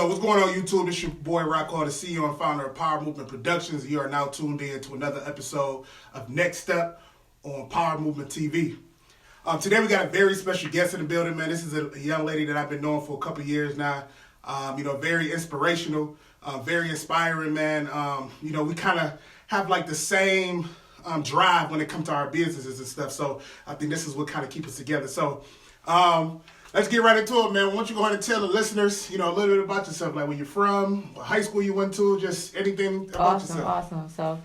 go. What's going on, YouTube? It's your boy Rock Hall, the CEO and founder of PowerMovement Productions. You are now tuned in to another episode of Next Step on PowerMovement TV. Today we got a very special guest in the building, man. This is a young lady that I've been knowing for a couple of years now. Very inspirational, very inspiring, man. We kind of have like the same drive when it comes to our businesses and stuff. So I think this is what kind of keeps us together. So let's get right into it, man. Why don't you go ahead and tell the listeners, a little bit about yourself, like where you're from, what high school you went to, just anything about yourself. Awesome. So,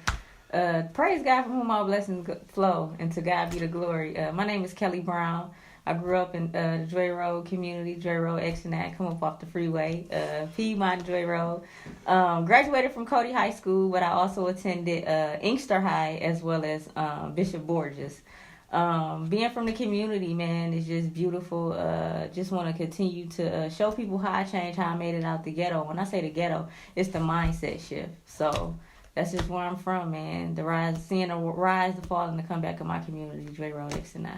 praise God from whom all blessings flow, and to God be the glory. My name is Kelly Brown. I grew up in the Dre Road community, Dre Road X and that, come up off the freeway, Piedmont Dre Road. Graduated from Cody High School, but I also attended Inkster High as well as Bishop Borges. Being from the community, man, is just beautiful. Just want to continue to show people how I changed, how I made it out the ghetto. When I say the ghetto, it's the mindset shift. So that's just where I'm from, man. Seeing the rise, the fall, and the comeback of my community, Dre Road X and 9.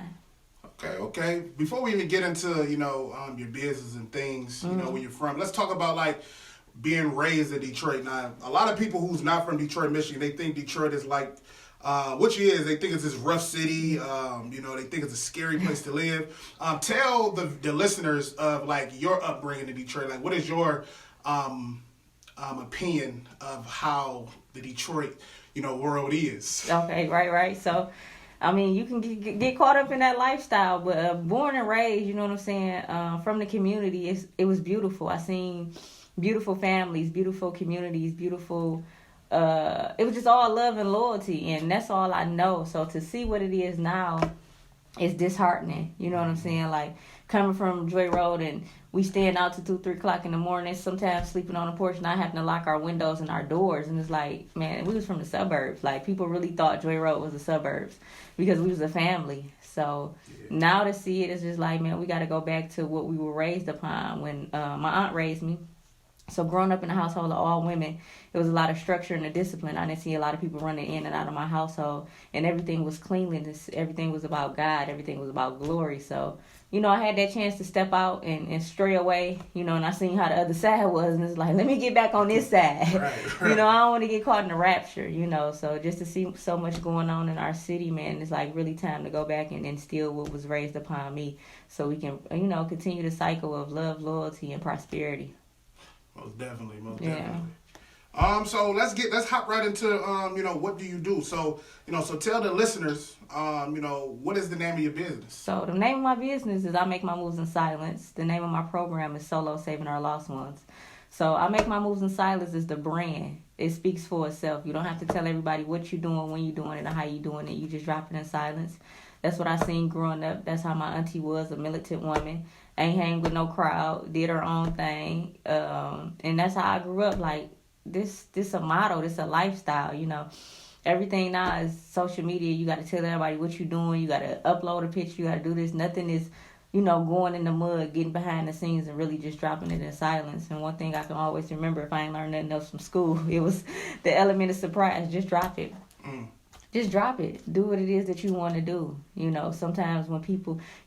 Okay. Before we even get into, your business and things, where you're from, let's talk about, like, being raised in Detroit. Now, a lot of people who's not from Detroit, Michigan, they think Detroit is like, which is, they think it's this rough city, they think it's a scary place to live. Tell the listeners of, like, your upbringing in Detroit. Like, what is your opinion of how the Detroit, world is? Okay, right. So, you can get caught up in that lifestyle, but born and raised, you know what I'm saying, from the community, it was beautiful. I seen beautiful families, beautiful communities, beautiful, it was just all love and loyalty, and that's all I know. So to see what it is now is disheartening, you know what I'm saying? Like, coming from Dre Road, and we staying out to 2, 3 o'clock in the morning, sometimes sleeping on the porch, not having to lock our windows and our doors. And it's like, man, we was from the suburbs. Like, people really thought Dre Road was the suburbs because we was a family. So now to see it is just like, man, we got to go back to what we were raised upon when my aunt raised me. So growing up in a household of all women, it was a lot of structure and a discipline. I didn't see a lot of people running in and out of my household, and everything was cleanliness. Everything was about God. Everything was about glory. So, I had that chance to step out and stray away, and I seen how the other side was, and it's like, let me get back on this side. Right. I don't want to get caught in the rapture, so just to see so much going on in our city, man, it's like really time to go back and instill what was raised upon me so we can, continue the cycle of love, loyalty, and prosperity. Most definitely. So let's hop right into what do you do? So tell the listeners what is the name of your business? So the name of my business is I Make My Moves in Silence. The name of my program is Solo Saving Our Lost Ones. So I Make My Moves in Silence is the brand. It speaks for itself. You don't have to tell everybody what you're doing, when you're doing it, or how you're doing it. You just drop it in silence. That's what I seen growing up. That's how my auntie was, a militant woman. Ain't hang with no crowd, did her own thing. And that's how I grew up. Like, this a motto, this a lifestyle, Everything now is social media. You got to tell everybody what you're doing. You got to upload a picture. You got to do this. Nothing is, going in the mud, getting behind the scenes and really just dropping it in silence. And one thing I can always remember, if I ain't learned nothing else from school, it was the element of surprise. Just drop it. Just drop it. Do what it is that you want to do. Sometimes when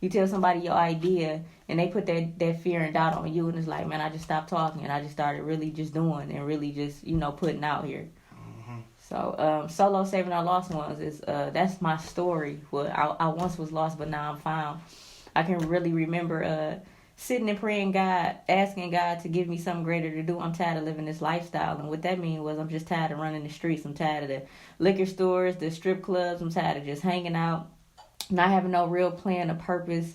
you tell somebody your idea and they put that fear and doubt on you, and it's like, man, I just stopped talking and I just started really just doing and really just, putting out here. So, Solo Saving Our Lost Ones is, that's my story. Well, I once was lost, but now I'm found. I can really remember, sitting and praying God, asking God to give me something greater to do. I'm tired of living this lifestyle. And what that means was I'm just tired of running the streets. I'm tired of the liquor stores, the strip clubs. I'm tired of just hanging out, not having no real plan or purpose.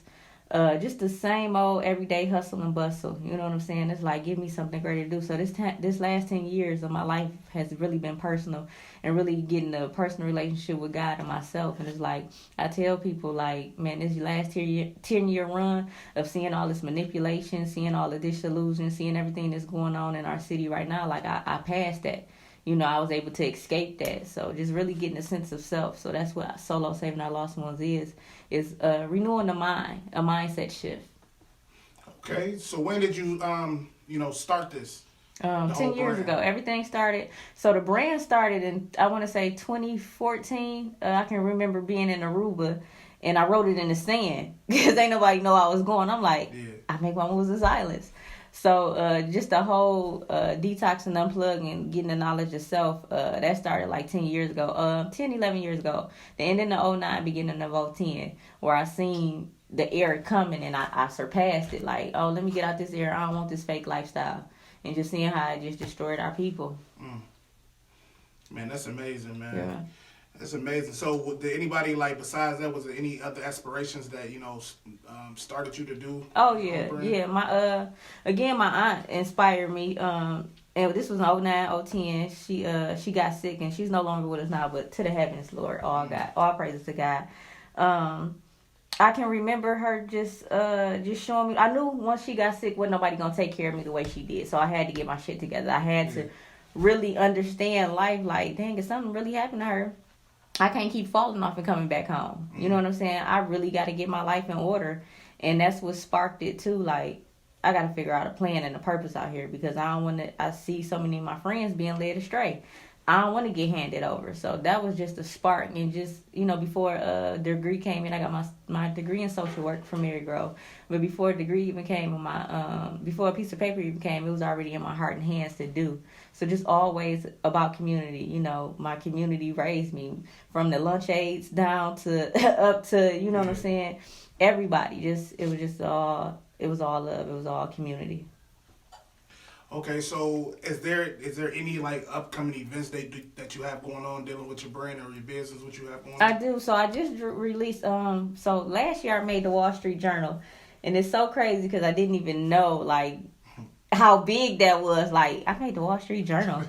Just the same old everyday hustle and bustle. You know what I'm saying? It's like, give me something greater to do. So this last 10 years of my life has really been personal and really getting a personal relationship with God and myself. And it's like, I tell people, like, man, this last 10-year run of seeing all this manipulation, seeing all of this illusion, seeing everything that's going on in our city right now, like, I passed that. I was able to escape that. So just really getting a sense of self. So that's what Solo Saving Our Lost Ones is renewing the mind, a mindset shift. Okay. So when did you, start this? 10 years ago. Everything started. So the brand started in, I want to say 2014. I can remember being in Aruba and I wrote it in the sand because ain't nobody know I was going. I'm like, I make my moves in silence. So just the whole detox and unplugging, getting the knowledge of self, that started like 10 years ago, 10, 11 years ago. The ending of '09, beginning of '10, where I seen the era coming and I surpassed it. Like, oh, let me get out this era. I don't want this fake lifestyle. And just seeing how it just destroyed our people. Man, that's amazing, man. Yeah. That's amazing. So, did anybody, like, besides that, was there any other aspirations that, started you to do? Oh, yeah. Yeah. My aunt inspired me. And this was in '09, '10. She got sick, and she's no longer with us now, but to the heavens, Lord. All praises to God. I can remember her just showing me. I knew once she got sick, wasn't nobody gonna take care of me the way she did. So I had to get my shit together. I had to really understand life. Like, dang, if something really happened to her, I can't keep falling off and coming back home. You know what I'm saying? I really got to get my life in order, and that's what sparked it too. Like, I got to figure out a plan and a purpose out here because I don't want to. I see so many of my friends being led astray. I don't want to get handed over. So that was just a spark. And just, before a degree came in, I got my degree in social work from Mary Grove. But before a degree even came in before a piece of paper even came, it was already in my heart and hands to do. So just always about community. My community raised me from the lunch aides down to up to, what I'm saying? Everybody. It was all love. It was all community. Okay, so is there any like upcoming events that you have going on dealing with your brand or your business? What you have going on? I do. So I just released. So last year I made the Wall Street Journal, and it's so crazy because I didn't even know like how big that was. Like, I made the Wall Street Journal.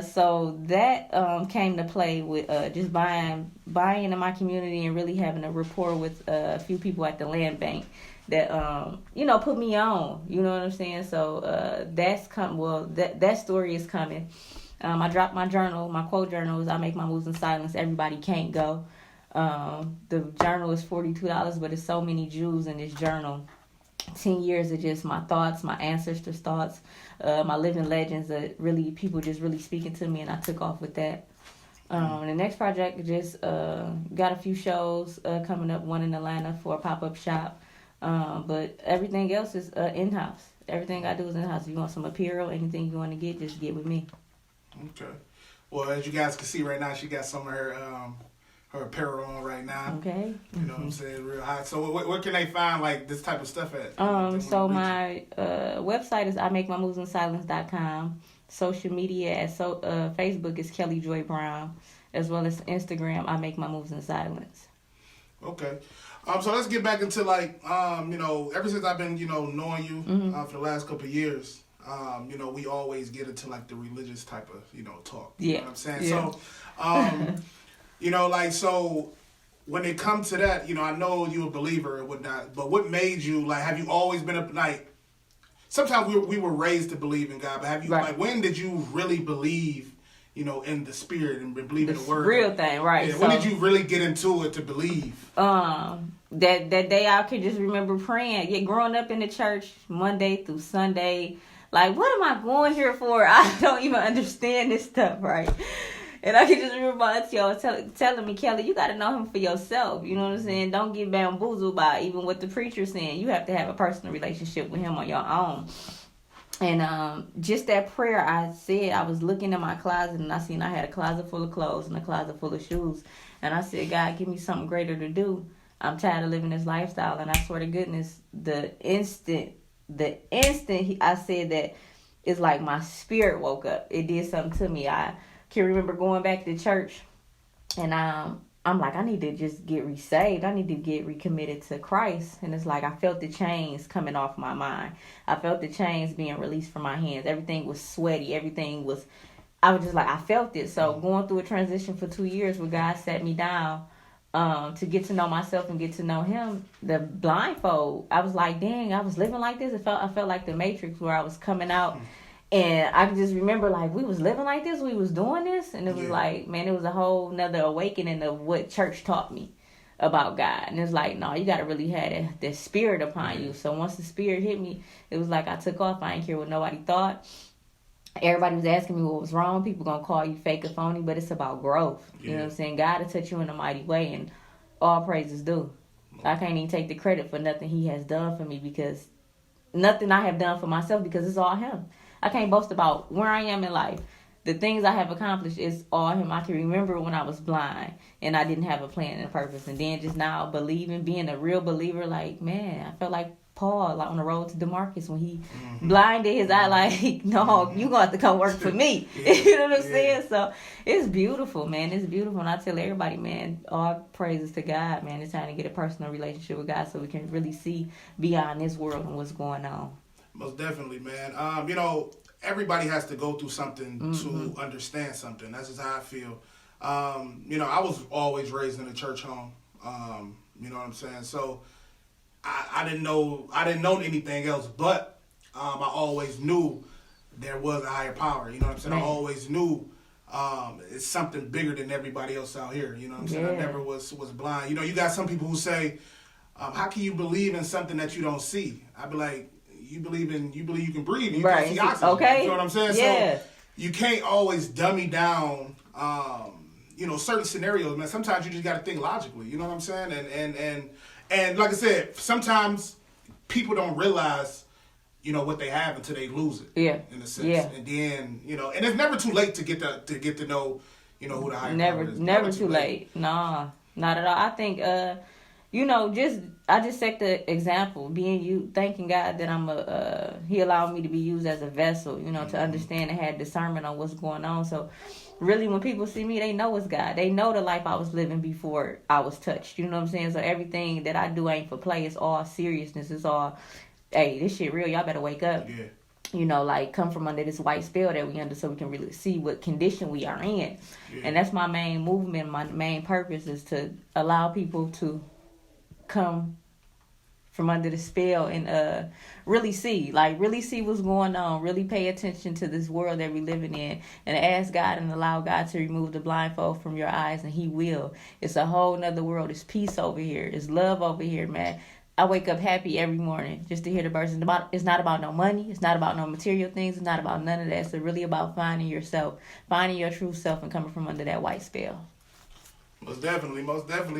So that came to play with just buying into my community and really having a rapport with a few people at the land bank that put me on. You know what I'm saying? So that's that story is coming. I dropped my journal. My quote journal is I make my moves in silence. Everybody can't go. The journal is $42, but there's so many jewels in this journal. 10 years of just my thoughts, my ancestors' thoughts, my living legends that really people just really speaking to me, and I took off with that. The next project just got a few shows coming up. One in Atlanta for a pop-up shop. But everything else is in-house. Everything I do is in-house. If you want some apparel, anything you want to get, just get with me. Okay. Well, as you guys can see right now, she got some of her apparel on right now. Okay. You know what I'm saying? Real hot. So where can they find like this type of stuff at? So my website is IMakeMyMovesInSilence.com. Social media Facebook is Kelly Joy Brown, as well as Instagram, I Make My Moves in Silence. Okay. So let's get back into like, ever since I've been, knowing you for the last couple of years, we always get into like the religious type of, talk. You know what I'm saying? Yeah. So, so when it comes to that, I know you're a believer and whatnot, but what made you, like, have you always been sometimes we were raised to believe in God, but have you, like, when did you really believe, in the spirit and believe in the word? Real thing, right. Yeah, when did you really get into it to believe? That day I could just remember praying. Growing up in the church Monday through Sunday, like, what am I going here for? I don't even understand this stuff, right? And I can just remember my auntie always telling me, Kelly, you got to know him for yourself. You know what I'm saying? Don't get bamboozled by even what the preacher's saying. You have to have a personal relationship with him on your own. And just that prayer, I said, I was looking in my closet and I seen I had a closet full of clothes and a closet full of shoes. And I said, God, give me something greater to do. I'm tired of living this lifestyle. And I swear to goodness, the instant I said that, it's like my spirit woke up. It did something to me. I can remember going back to church, and I'm like, I need to just get resaved. I need to get recommitted to Christ. And it's like I felt the chains coming off my mind. I felt the chains being released from my hands. Everything was sweaty. I was just like, I felt it. So going through a transition for 2 years where God sat me down to get to know myself and get to know him, the blindfold, I was like, dang, I was living like this. I felt like the Matrix where I was coming out. And I can just remember, like, we was living like this, we was doing this, and it was like, man, it was a whole nother awakening of what church taught me about God. And it's like, no, you got to really have that spirit upon you. So once the spirit hit me, it was like I took off. I didn't care what nobody thought. Everybody was asking me what was wrong. People going to call you fake or phony, but it's about growth. You know what I'm saying? God will touch you in a mighty way, and all praises due. I can't even take the credit for nothing he has done for me because nothing I have done for myself because it's all him. I can't boast about where I am in life. The things I have accomplished is all him. I can remember when I was blind and I didn't have a plan and a purpose. And then just now believing, being a real believer, like, man, I felt like Paul, like on the road to Damascus when he blinded his eye, like, no, you gonna have to come work for me. You know what I'm saying? So it's beautiful, man. It's beautiful. And I tell everybody, man, all praises to God, man. It's time to get a personal relationship with God so we can really see beyond this world and what's going on. Most definitely, man. Everybody has to go through something to understand something. That's just how I feel. I was always raised in a church home. You know what I'm saying? So I didn't know anything else, but I always knew there was a higher power. You know what I'm saying? Right. I always knew it's something bigger than everybody else out here. You know what I'm saying? I never was blind. You got some people who say, how can you believe in something that you don't see? I'd be like, you believe you can breathe. You can see oxygen. Okay. You know what I'm saying? Yeah. So you can't always dummy down, certain scenarios, man. Sometimes you just got to think logically. You know what I'm saying? And like I said, sometimes people don't realize, what they have until they lose it. Yeah. In a sense. Yeah. And then, and it's never too late to get to know, who the higher power is. Never too late. Nah, not at all. I think, I just set the example, being you, thanking God that He allowed me to be used as a vessel, to understand and have discernment on what's going on. So really when people see me, they know it's God. They know the life I was living before I was touched. You know what I'm saying? So everything that I do ain't for play. It's all seriousness. It's all, hey, this shit real. Y'all better wake up. Yeah. Come from under this white spell that we under so we can really see what condition we are in. Yeah. And that's my main movement. My main purpose is to allow people to come from under the spell and really see what's going on, really pay attention to this world that we're living in, and ask God and allow God to remove the blindfold from your eyes, and He will. It's a whole nother world. It's peace over here. It's love over here, man. I wake up happy every morning just to hear the birds. It's not about no money. It's not about no material things. It's not about none of that. It's really about finding yourself, finding your true self, and coming from under that white spell. Most definitely,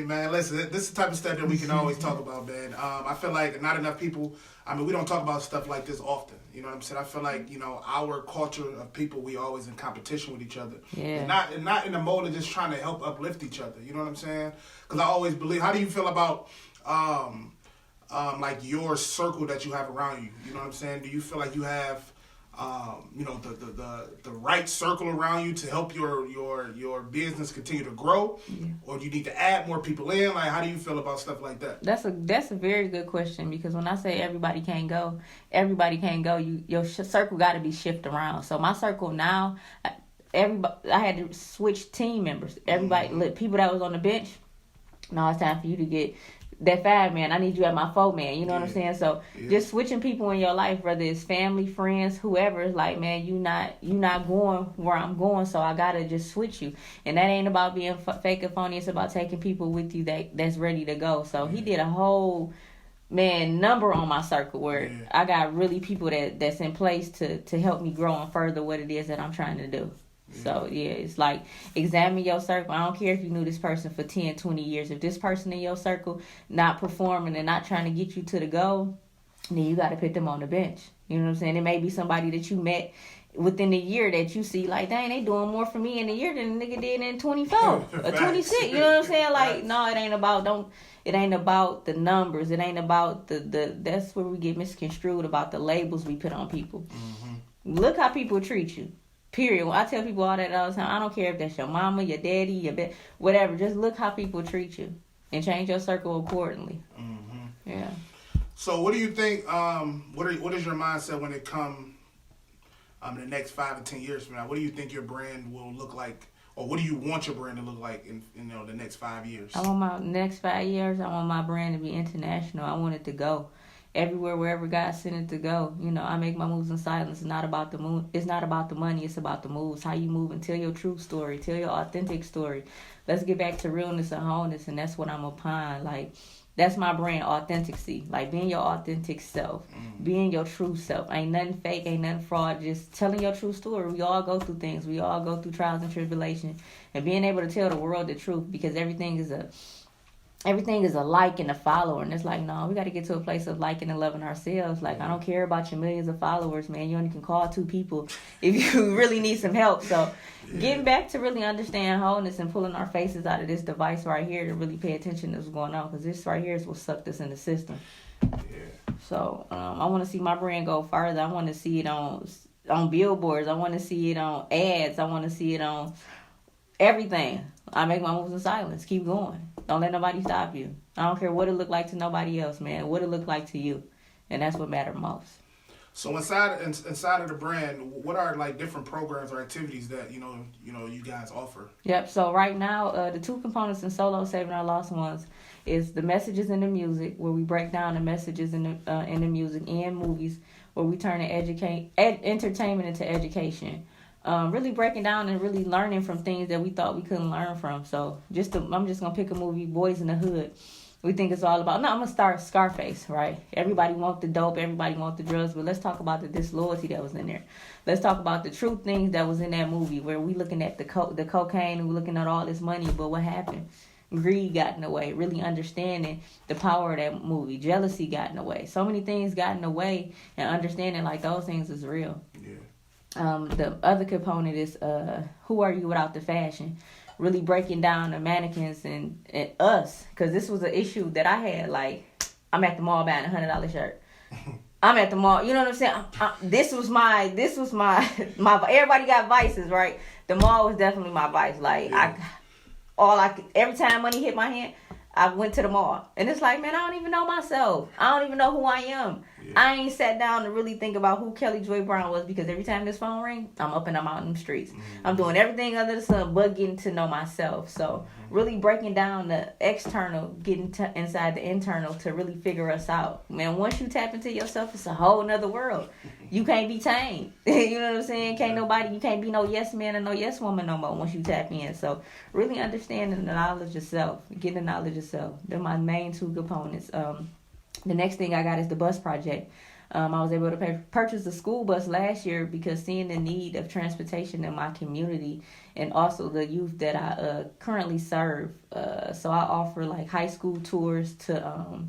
man. Listen, this is the type of stuff that we can always talk about, man. I feel like not enough people, we don't talk about stuff like this often. You know what I'm saying? I feel like, our culture of people, we always in competition with each other. Yeah. And not in the mode of just trying to help uplift each other. You know what I'm saying? Because I always believe, how do you feel about, like your circle that you have around you? You know what I'm saying? Do you feel like you have, the right circle around you to help your business continue to grow, or do you need to add more people in? Like, how do you feel about stuff like that? That's a very good question, because when I say everybody can't go. Your circle got to be shifted around. So my circle now, I had to switch team members. Everybody, people that was on the bench. Now it's time for you to get that 5-man, I need you at my 4-man. You know what I'm saying? So just switching people in your life, whether it's family, friends, whoever, is like, man, you not going where I'm going, so I gotta just switch you. And that ain't about being fake or phony. It's about taking people with you that's ready to go. So he did a whole number on my circle where I got really people that's in place to help me grow and further what it is that I'm trying to do. So, it's like, examine your circle. I don't care if you knew this person for 10, 20 years. If this person in your circle not performing and not trying to get you to the goal, then you got to put them on the bench. You know what I'm saying? It may be somebody that you met within a year that you see, like, dang, they doing more for me in a year than the nigga did in 24 or 26. You know what I'm saying? Like, no, it ain't about the numbers. It ain't about the that's where we get misconstrued about the labels we put on people. Mm-hmm. Look how people treat you. Period. I tell people all that all the time. I don't care if that's your mama, your daddy, whatever. Just look how people treat you and change your circle accordingly. Mm-hmm. Yeah. So what do you think, what is your mindset when it comes the next 5 or 10 years from now? What do you think your brand will look like, or what do you want your brand to look like in the next 5 years? I want my next 5 years, I want my brand to be international. I want it to go everywhere, wherever God sent it to go. I make my moves in silence. It's not about the moon. It's not about the money. It's about the moves. How you move and tell your true story. Tell your authentic story. Let's get back to realness and wholeness, and that's what I'm upon. Like, that's my brand, authenticity. Like, being your authentic self. Being your true self. Ain't nothing fake. Ain't nothing fraud. Just telling your true story. We all go through things. We all go through trials and tribulations. And being able to tell the world the truth, because everything is everything is a like and a follower. And it's like, no, we got to get to a place of liking and loving ourselves. Like, I don't care about your millions of followers, man. You only can call 2 people if you really need some help. So getting back to really understand wholeness and pulling our faces out of this device right here to really pay attention to what's going on. Because this right here is what sucked us in the system. Yeah. So I want to see my brand go further. I want to see it on billboards. I want to see it on ads. I want to see it on everything. I make my moves in silence. Keep going. Don't let nobody stop you. I don't care what it look like to nobody else, man. What it look like to you. And that's what matters most. So inside of the brand, what are like different programs or activities that you guys offer? Yep. So right now, the 2 components in Solo Saving Our Lost Ones is the messages in the music, where we break down the messages in the music, and movies, where we turn entertainment into education. Really breaking down and really learning from things that we thought we couldn't learn from. So I'm just gonna pick a movie, Boys in the Hood. We think it's all about. No, I'm gonna start Scarface, right? Everybody want the dope, everybody want the drugs, but let's talk about the disloyalty that was in there. Let's talk about the true things that was in that movie, where we looking at the cocaine and we looking at all this money, but what happened? Greed got in the way. Really understanding the power of that movie. Jealousy got in the way. So many things got in the way, and understanding like those things is real. Yeah. The other component is who are you without the fashion? Really breaking down the mannequins and us, because this was an issue that I had. Like, I'm at the mall buying $100 shirt. I'm at the mall, you know what I'm saying? This was my everybody got vices, right? The mall was definitely my vice. Like, every time money hit my hand, I went to the mall. And it's like, man, I don't even know myself. I don't even know who I am. Yeah. I ain't sat down to really think about who Kelly Joy Brown was, because every time this phone rings, I'm up and I'm out in the streets. Mm-hmm. I'm doing everything under the sun but getting to know myself. So really breaking down the external, getting inside the internal to really figure us out. Man, once you tap into yourself, it's a whole nother world. You can't be tamed. You know what I'm saying? You can't be no yes man or no yes woman no more once you tap in. So really understanding the knowledge of self, getting the knowledge of self. They're my main 2 components. The next thing I got is the bus project. I was able to purchase a school bus last year because seeing the need of transportation in my community, and also the youth that I currently serve. So I offer like high school tours for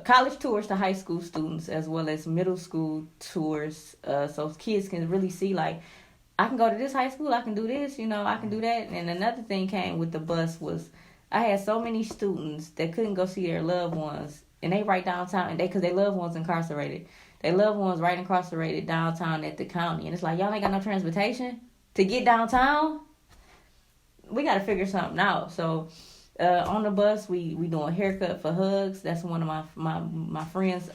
college tours to high school students, as well as middle school tours, so kids can really see, like, I can go to this high school, I can do this, I can do that. And another thing came with the bus was I had so many students that couldn't go see their loved ones, and they right downtown, and because their loved ones incarcerated. Their loved ones right incarcerated downtown at the county. And it's like, y'all ain't got no transportation to get downtown? We got to figure something out. So on the bus, we doing haircut for hugs. That's one of my friends'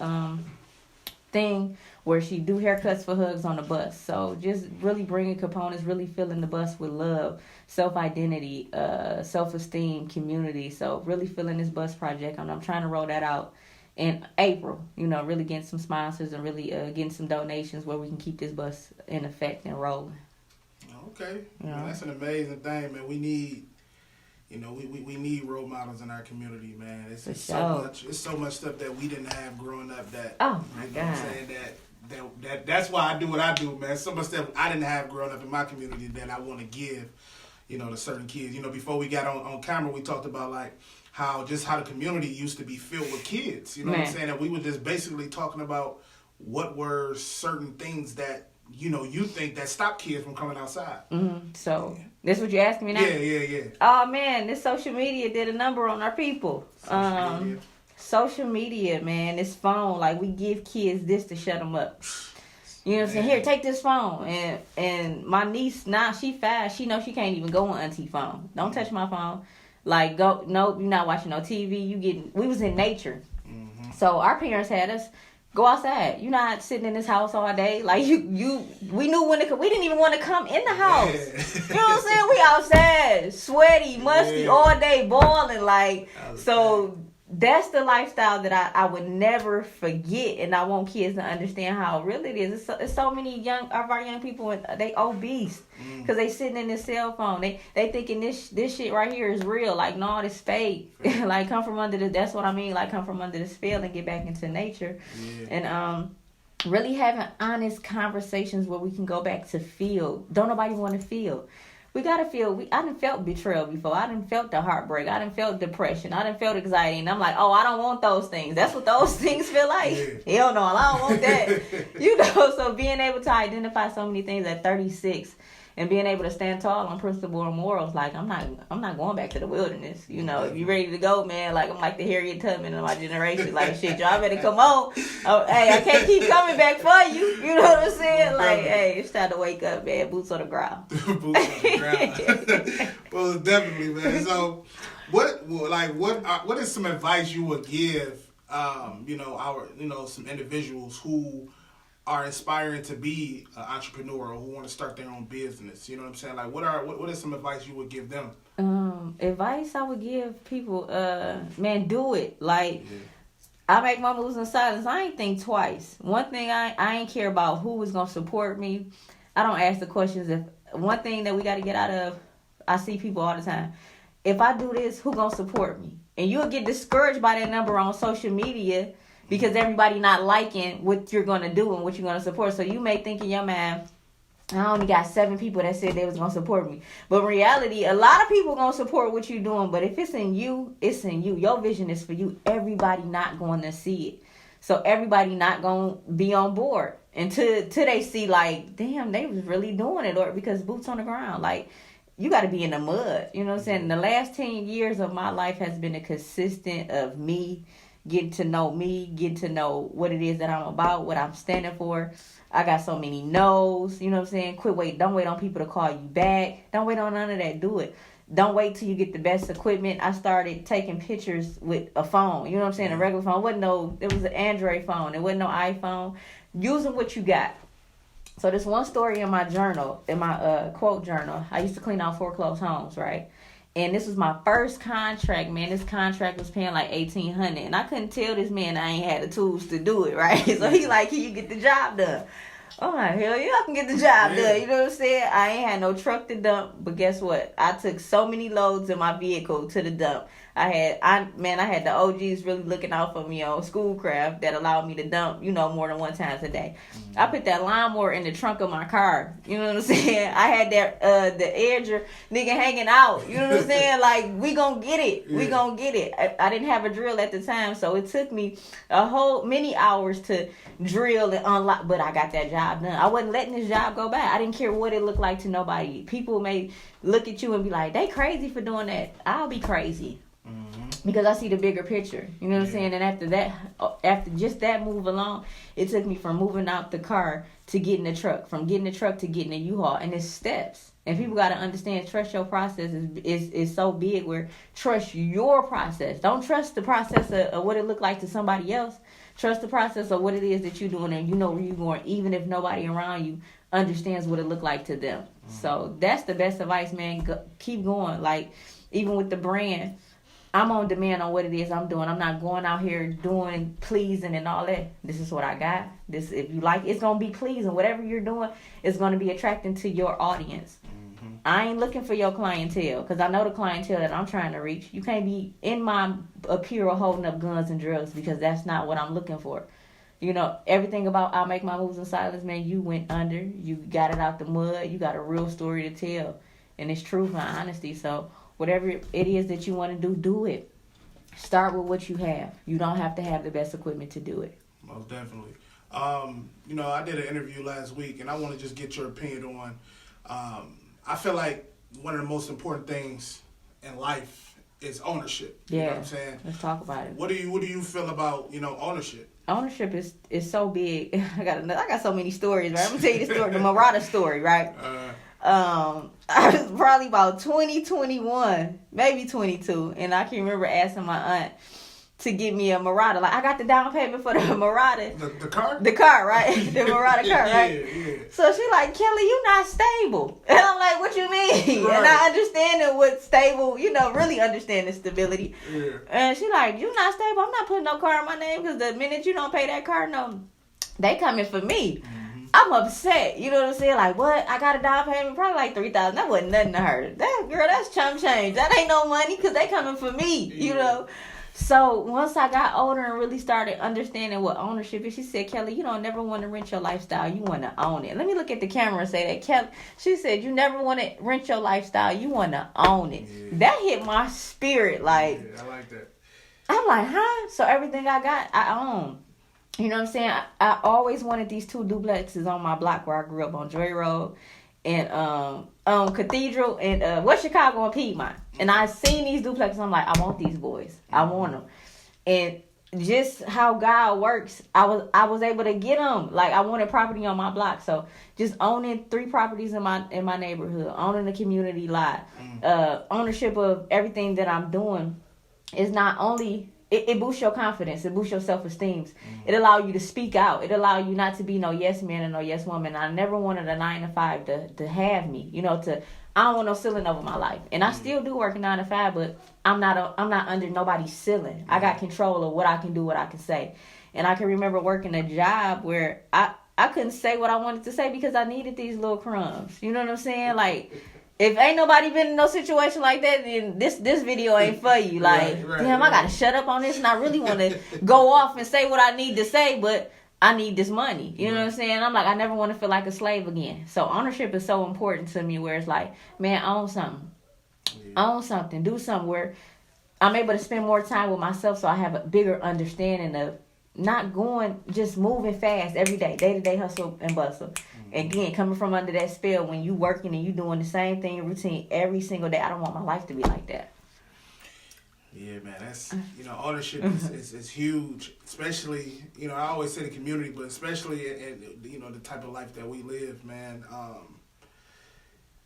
thing, where she do haircuts for hugs on the bus. So just really bringing components, really filling the bus with love, self-identity, self-esteem, community. So really filling this bus project, and I'm trying to roll that out in April. Really getting some sponsors and really getting some donations where we can keep this bus in effect and rolling. Okay, man, that's an amazing thing, man. We need, we need role models in our community, man. It's so much stuff that we didn't have growing up. That God, I'm saying that's why I do what I do, man. So much stuff I didn't have growing up in my community that I want to give, to certain kids. Before we got on camera, we talked about like how the community used to be filled with kids. What I'm saying? That we were just basically talking about what were certain things that you think that stop kids from coming outside. Mm-hmm. So this what you're asking me now? Yeah. Oh man, this social media did a number on our people. Social media, man, this phone, like, we give kids this to shut them up. You know what I'm saying? Here, take this phone. And my niece, now she 5, she knows she can't even go on auntie phone. Don't touch my phone. Like, you're not watching no TV. We was in nature. Mm-hmm. So our parents had us go outside. You're not sitting in this house all day. Like, we knew when to come. We didn't even want to come in the house. Yeah. You know what I'm saying? We outside, sweaty, musty, all day, boiling. Like, so that's the lifestyle that I would never forget, and I want kids to understand how real it is. It's so many of our young people, they obese because they sitting in this cell phone. They thinking this shit right here is real. Like, no, it's fake. Like, come from under that's what I mean. Like, come from under the spell and get back into nature. Yeah. And really having honest conversations where we can go back to feel. Don't nobody want to feel. we gotta feel. I done felt betrayal before. I done felt the heartbreak. I done felt depression. I done felt anxiety, and I'm like, oh, I don't want those things. That's what those things feel like. Yeah. Hell no, I don't want that. So being able to identify so many things at 36. And being able to stand tall on principle and morals, like I'm not going back to the wilderness. If you ready to go, man, like I'm like the Harriet Tubman of my generation. Like shit, y'all better come on. Oh, hey, I can't keep coming back for you. You know what I'm saying? Like, hey, it's time to wake up, man. Boots on the ground. Boots on the ground. Well, definitely, man. So, what is some advice you would give, some individuals who are aspiring to be an entrepreneur or who want to start their own business? You know what I'm saying? Like, what is some advice you would give them? Advice I would give people, man, do it. Like, I make my moves in silence. I ain't think twice. One thing I ain't care about who is gonna support me. I don't ask the questions. If one thing that we got to get out of, I see people all the time. If I do this, who gonna support me? And you'll get discouraged by that number on social media, because everybody not liking what you're going to do and what you're going to support. So you may think in your mind, I only got 7 people that said they was going to support me. But in reality, a lot of people going to support what you're doing. But if it's in you, it's in you. Your vision is for you. Everybody not going to see it. So everybody not going to be on board until they see, like, damn, they was really doing it. Or because boots on the ground. Like, you got to be in the mud. You know what I'm saying? The last 10 years of my life has been a consistent of me getting to know me, getting to know what it is that I'm about, what I'm standing for. I got so many no's, you know what I'm saying? Don't wait on people to call you back. Don't wait on none of that. Do it. Don't wait till you get the best equipment. I started taking pictures with a phone, you know what I'm saying? A regular phone. It was an Android phone. It wasn't no iPhone. Using what you got. So this one story in my journal, in my quote journal, I used to clean out foreclosed homes, right? And this was my first contract, man. This contract was paying like $1,800, and I couldn't tell this man I ain't had the tools to do it, right? So he like, can you get the job done? I'm like, hell yeah, I can get the job done. You know what I'm saying? I ain't had no truck to dump, but guess what? I took so many loads in my vehicle to the dump. I had the OGs really looking out for me on Schoolcraft that allowed me to dump, more than 1 time a day. Mm-hmm. I put that lawnmower in the trunk of my car. You know what I'm saying? I had that the edger nigga hanging out. You know what I'm saying? Like, we gonna get it. Yeah. We gonna get it. I didn't have a drill at the time, so it took me many hours to drill and unlock, but I got that job done. I wasn't letting this job go by. I didn't care what it looked like to nobody. People may look at you and be like, they crazy for doing that. I'll be crazy. Because I see the bigger picture. You know what I'm saying? And after just that move alone, it took me from moving out the car to getting the truck, from getting the truck to getting a U-Haul. And it's steps. And people got to understand, trust your process is so big, where trust your process. Don't trust the process of what it looked like to somebody else. Trust the process of what it is that you're doing, and you know where you're going, even if nobody around you understands what it looked like to them. So that's the best advice, man. Keep going. Like, even with the brand, I'm on demand on what it is I'm doing. I'm not going out here doing pleasing and all that. This is what I got. This, if you like, it's going to be pleasing. Whatever you're doing, it's going to be attracting to your audience. Mm-hmm. I ain't looking for your clientele, because I know the clientele that I'm trying to reach. You can't be in my apparel holding up guns and drugs, because that's not what I'm looking for. Everything about I Make My Moves in Silence, man, you went under. You got it out the mud. You got a real story to tell. And it's truth and honesty. So whatever it is that you want to do it. Start with what you have. You don't have to have the best equipment to do it. Most definitely. I did an interview last week, and I want to just get your opinion on, I feel like one of the most important things in life is ownership. You know what I'm saying? Let's talk about it. What do you feel about, ownership? Ownership is so big. I got so many stories, right? I'm going to tell you the story, the Murata story, right? I was probably about 21, maybe 22, and I can remember asking my aunt to get me a Murata. Like, I got the down payment for the Murata. The car? The car, right? The Murata car, right? Yeah. So she like, Kelly, you not stable. And I'm like, what you mean? Right. And I understanding what stable, really understanding stability. Yeah. And she like, you not stable? I'm not putting no car in my name, because the minute you don't pay that car, they coming for me. I'm upset. You know what I'm saying? Like, what? I got a down payment, probably like $3,000. That wasn't nothing to her. That girl, that's chump change. That ain't no money, because they coming for me, So once I got older and really started understanding what ownership is, she said, Kelly, you don't never want to rent your lifestyle. You want to own it. Let me look at the camera and say that. Kelly, she said, you never want to rent your lifestyle. You want to own it. Yeah. That hit my spirit. Like, yeah, I like that. I'm like, huh? So everything I got, I own. You know what I'm saying? I always wanted these 2 duplexes on my block where I grew up on Joy Road and Cathedral and West Chicago and Piedmont. And I seen these duplexes. I'm like, I want these boys. I want them. And just how God works, I was able to get them. Like, I wanted property on my block. So just owning 3 properties in my neighborhood, owning the community lot, ownership of everything that I'm doing is not only... It boosts your confidence. It boosts your self-esteem. It allows you to speak out. It allows you not to be no yes man and no yes woman. I never wanted a 9 to 5 to have me. You know, I don't want no ceiling over my life. And I still do work a 9 to 5, but I'm not under nobody's ceiling. I got control of what I can do, what I can say. And I can remember working a job where I couldn't say what I wanted to say because I needed these little crumbs. You know what I'm saying? Like, if ain't nobody been in no situation like that, then this video ain't for you. Like, damn, I gotta shut up on this, and I really want to go off and say what I need to say, but I need this money. You know what I'm saying? I'm like, I never want to feel like a slave again. So ownership is so important to me, where it's like, man, own something. Own something. Do something where I'm able to spend more time with myself, so I have a bigger understanding of not just moving fast every day, day-to-day hustle and bustle. Again, coming from under that spell, when you working and you doing the same thing routine every single day, I don't want my life to be like that. Yeah, man, that's, ownership is huge, especially, I always say the community, but especially in the type of life that we live, man.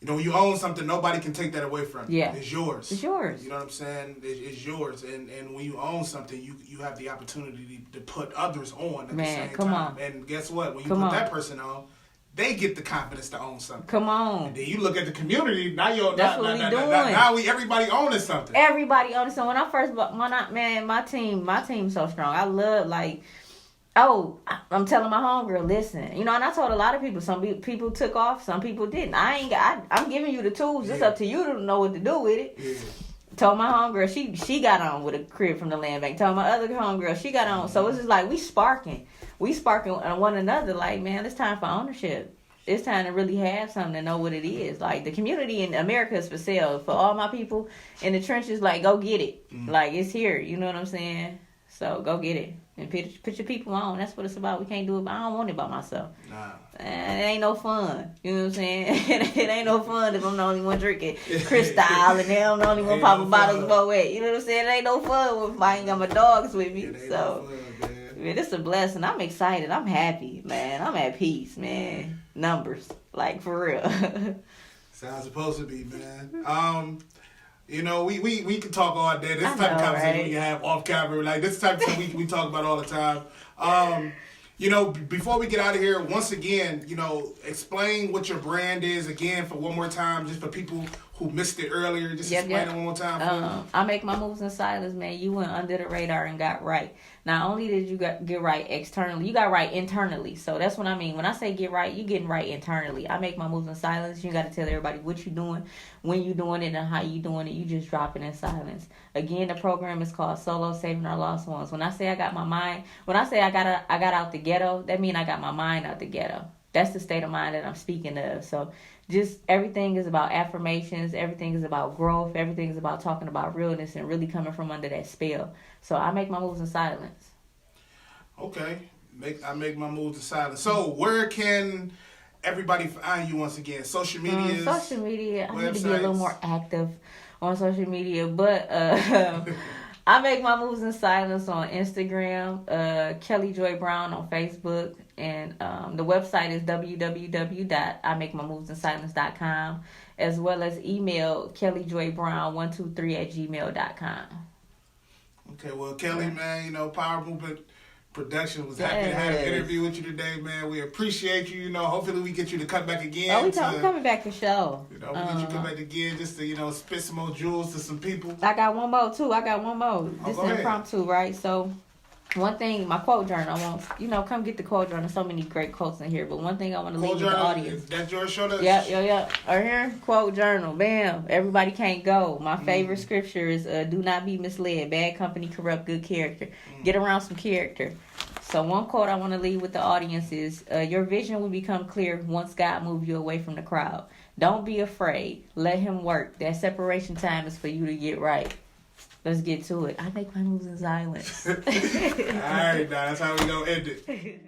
When you own something, nobody can take that away from you. Yeah. It's yours. It's yours. You know what I'm saying? It's yours. And when you own something, you have the opportunity to put others on at the same time. Come on. And guess what? When you put that person on, they get the confidence to own something. Come on. And then you look at the community. Now everybody owning something. Everybody owning something. When I first bought, my team's so strong. I love, like, I'm telling my homegirl, listen. And I told a lot of people. Some people took off. Some people didn't. I'm giving you the tools. It's up to you to know what to do with it. Yeah. Told my homegirl, she got on with a crib from the land bank. Told my other homegirl, she got on. So it's just like we sparking on one another. Like, man, it's time for ownership. It's time to really have something to know what it is. Like, the community in America is for sale. For all my people in the trenches, like, go get it. Like, it's here. You know what I'm saying? So go get it and put your people on. That's what it's about. We can't do it. I don't want it by myself. Nah. It ain't no fun. You know what I'm saying? It ain't no fun if I'm the only one drinking Cristal and I'm the only one popping bottles of Moet. You know what I'm saying? It ain't no fun if I ain't got my dogs with me. So, man, it's a blessing. I'm excited. I'm happy, man. I'm at peace, man. Numbers, like, for real. Sounds supposed to be, man. We can talk all day. This type of conversation we can have off camera. Like, this type of thing we talk about all the time. Before we get out of here, once again, explain what your brand is again for one more time, just for people who missed it earlier. Just explain it one more time. I make my moves in silence, man. You went under the radar and got right. Not only did you get right externally, you got right internally. So that's what I mean. When I say get right, you getting right internally. I make my moves in silence. You got to tell everybody what you doing, when you doing it, and how you doing it. You just drop it in silence. Again, the program is called Solo Saving Our Lost Ones. When I say I got my mind, when I say I got out the ghetto, that means I got my mind out the ghetto. That's the state of mind that I'm speaking of. So just everything is about affirmations. Everything is about growth. Everything is about talking about realness and really coming from under that spell. So I make my moves in silence. Okay. I make my moves in silence. So where can everybody find you once again? Social media? Social media. I need to be a little more active on social media. But I make my moves in silence on Instagram, Kelly Joy Brown on Facebook, and the website is www.imakemymovesinsilence.com, as well as email kellyjoybrown123@gmail.com. Okay, well, Kelly, man, Power Movement Production was happy to have an interview with you today, man. We appreciate you. Hopefully we get you to come back again. Oh, we're coming back for sure. We get you to come back again just to, spit some more jewels to some people. I got one more, too. Just impromptu, right? So One thing, my quote journal, I want, come get the quote journal. So many great quotes in here. But one thing I want to leave with the audience. That's your show. Yeah. Right here, quote journal. Bam. Everybody can't go. My favorite scripture is, do not be misled. Bad company corrupt good character. Get around some character. So one quote I want to leave with the audience is, your vision will become clear once God moves you away from the crowd. Don't be afraid. Let him work. That separation time is for you to get right. Let's get to it. I make my moves in silence. All right, now that's how we gonna end it.